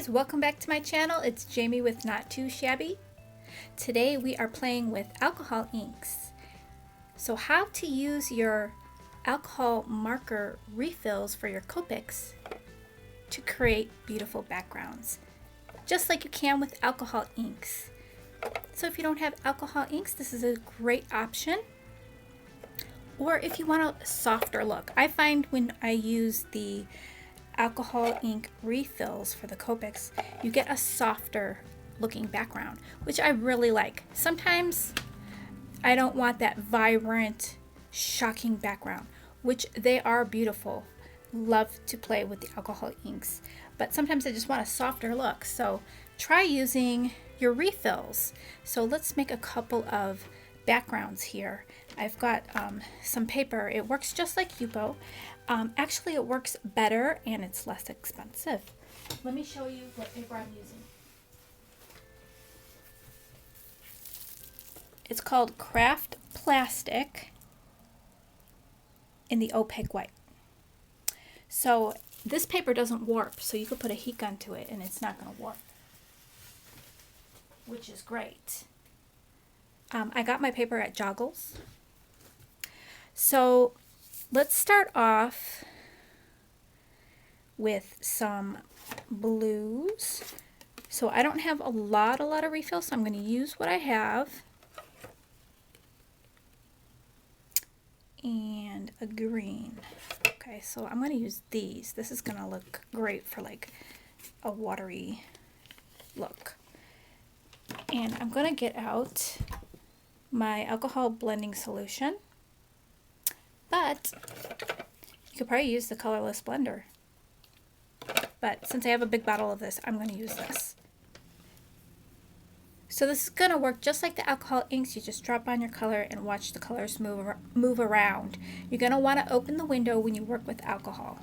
guys, welcome back to my channel. It's Jamie with Not Too Shabby. Today we are playing with alcohol inks. So how to use your alcohol marker refills for your Copics to create beautiful backgrounds, just like you can with alcohol inks. So if you don't have alcohol inks, this is a great option. Or if you want a softer look. I find when I use the alcohol ink refills for the Copics, you get a softer looking background, which I really like. Sometimes I don't want that vibrant, shocking background, which they are beautiful. Love to play with the alcohol inks, but sometimes I just want a softer look. So try using your refills. So let's make a couple of backgrounds here. I've got some paper. It works just like Yupo. Actually, it works better and it's less expensive. Let me show you what paper I'm using. It's called Craft Plastic in the opaque white. So this paper doesn't warp, so you could put a heat gun to it and it's not going to warp, which is great. I got my paper at Joggles. So let's start off with some blues. So I don't have a lot of refills, so I'm going to use what I have. And a green. Okay, so I'm going to use these. This is going to look great for like a watery look. And I'm going to get out my alcohol blending solution. But you could probably use the colorless blender. But since I have a big bottle of this, I'm going to use this. So this is going to work just like the alcohol inks. You just drop on your color and watch the colors move around. You're going to want to open the window when you work with alcohol.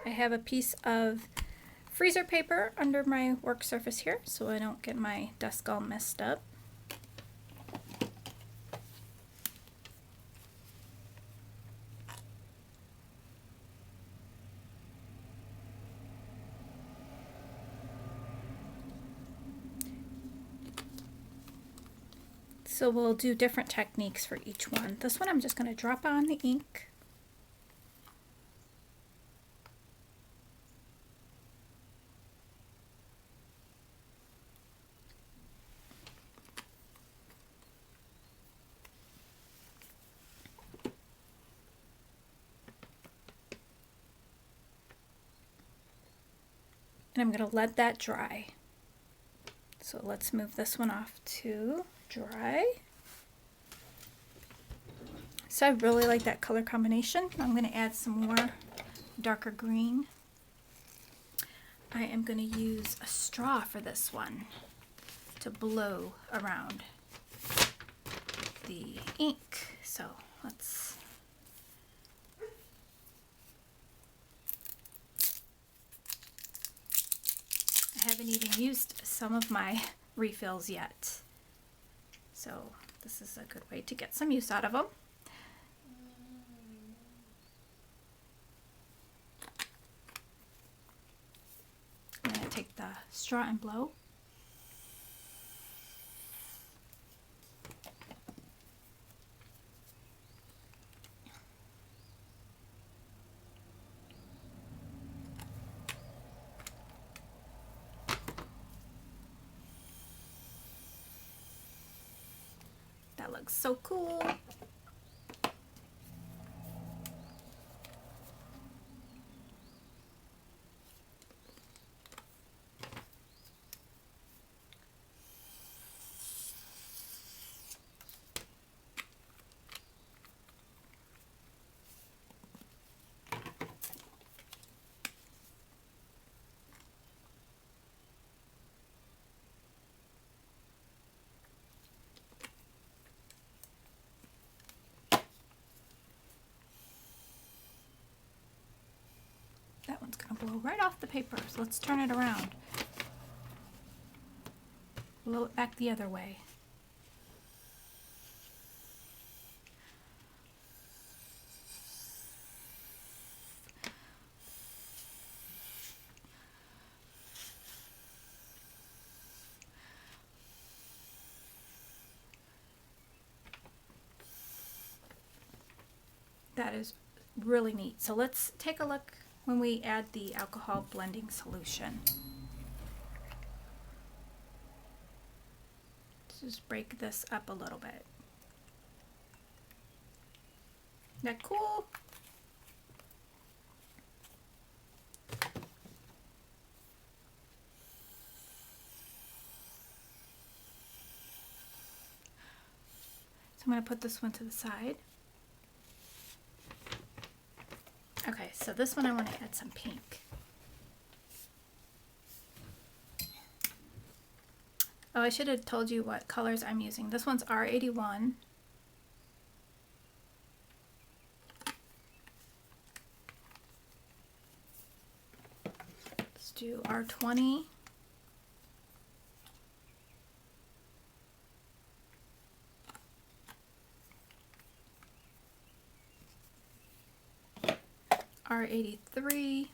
I have a piece of freezer paper under my work surface here so I don't get my desk all messed up. So we'll do different techniques for each one. This one I'm just going to drop on the ink. And I'm going to let that dry. So let's move this one off to dry. So I really like that color combination. I'm going to add some more darker green. I am going to use a straw for this one to blow around the ink. So let's I haven't even used some of my refills yet. So this is a good way to get some use out of them. I'm going to take the straw and blow. That looks so cool. that one's gonna blow right off the paper. So let's turn it around. Blow it back the other way. That is really neat. So let's take a look when we add the alcohol blending solution. Let's just break this up a little bit. Isn't that cool? So I'm going to put this one to the side. Okay, so this one I want to add some pink. Oh, I should have told you what colors I'm using. This one's R81. Let's do R20. R83.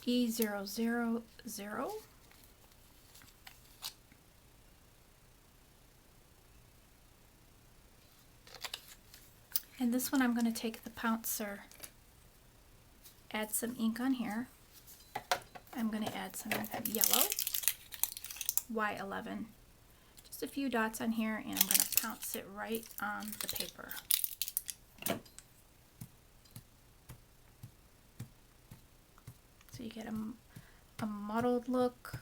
E000. And this one I'm going to take the pouncer, add some ink on here. I'm going to add some yellow, Y11. Just a few dots on here, and I'm going to pounce it right on the paper. So you get a mottled look.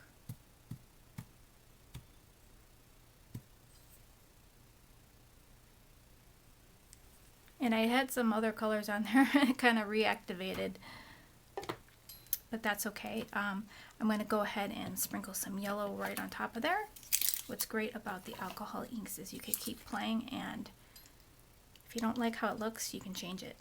And I had some other colors on there, kind of reactivated, but that's okay. I'm going to go ahead and sprinkle some yellow right on top of there. What's great about the alcohol inks is you can keep playing, and if you don't like how it looks, you can change it.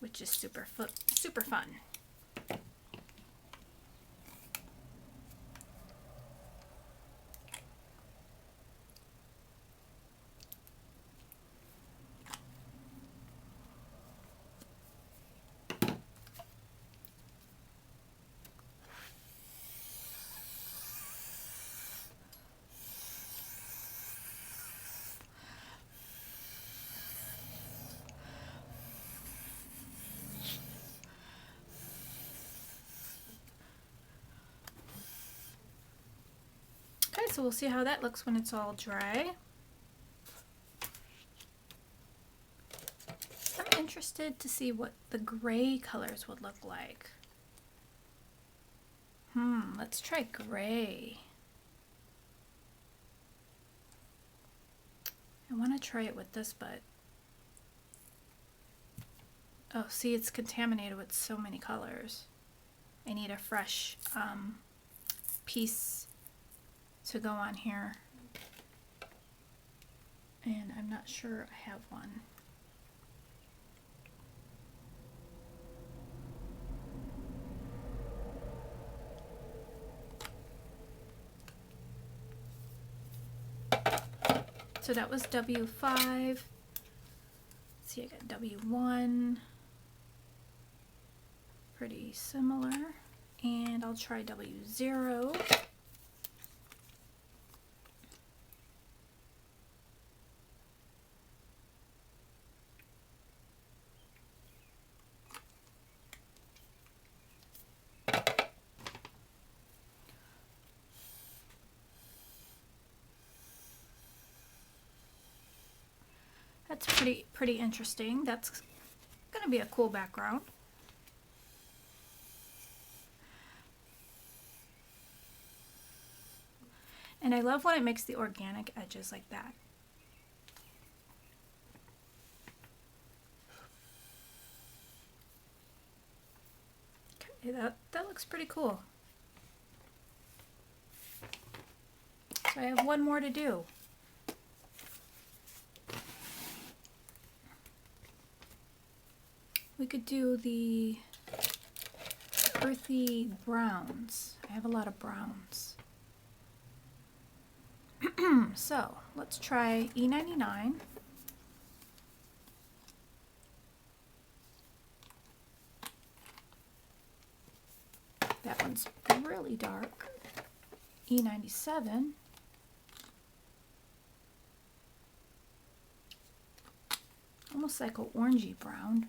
Which is super fun. Okay, so we'll see how that looks when it's all dry. I'm interested to see what the gray colors would look like. Let's try gray. I want to try it with this, but oh, see, it's contaminated with so many colors. I need a fresh piece to go on here, and I'm not sure I have one. So that was W5. Let's see, I got W1. Pretty similar. And I'll try W0. That's pretty interesting. That's going to be a cool background. And I love when it makes the organic edges like that. Okay, that looks pretty cool. So I have one more to do. We could do the earthy browns. I have a lot of browns. So let's try E99. That one's really dark. E97. Almost like an orangey brown.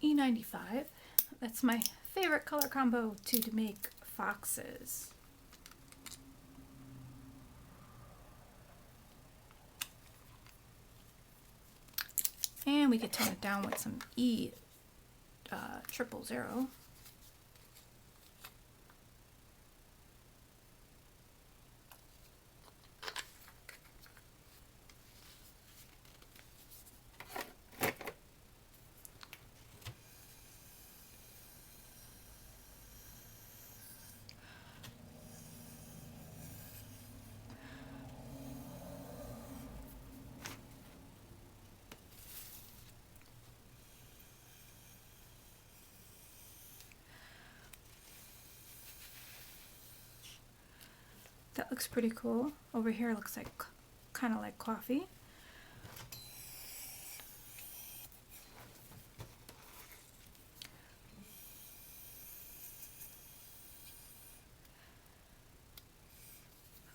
E95. That's my favorite color combo to make foxes. And we could tone it down with some E000. That looks pretty cool. Over here looks like kind of like coffee.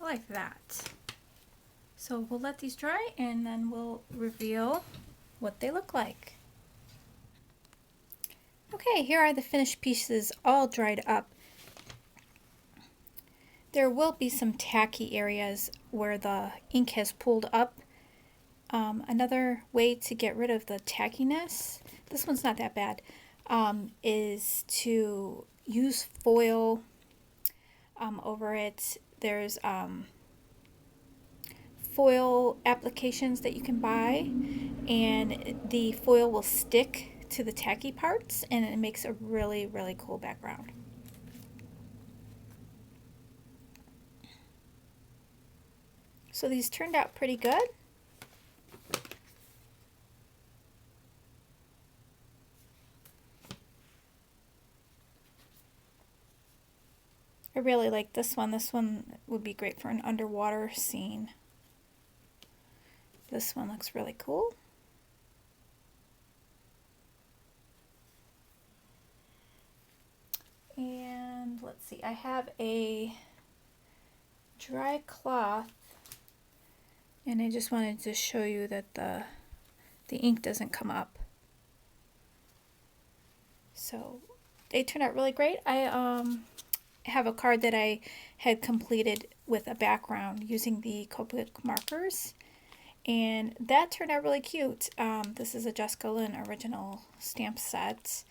I like that. So we'll let these dry and then we'll reveal what they look like. Okay, here are the finished pieces all dried up. There will be some tacky areas where the ink has pulled up. Another way to get rid of the tackiness, this one's not that bad, is to use foil over it. There's foil applications that you can buy, and the foil will stick to the tacky parts and it makes a really, really cool background. So these turned out pretty good. I really like this one. This one would be great for an underwater scene. This one looks really cool. And let's see, I have a dry cloth, and I just wanted to show you that the ink doesn't come up. So they turned out really great. I have a card that I had completed with a background using the Copic markers, and that turned out really cute. This is a Jessica Lynn original stamp set,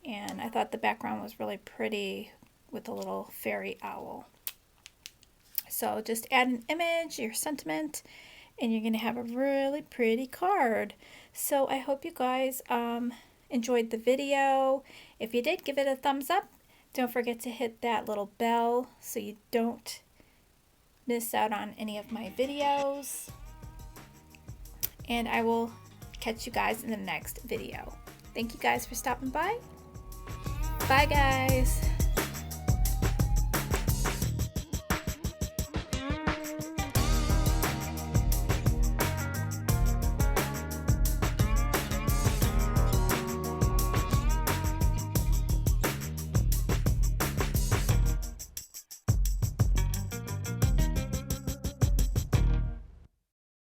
and I thought the background was really pretty with a little fairy owl. So just add an image, your sentiment, and you're going to have a really pretty card. So I hope you guys enjoyed the video. If you did, give it a thumbs up. Don't forget to hit that little bell so you don't miss out on any of my videos. And I will catch you guys in the next video. Thank you guys for stopping by. Bye guys.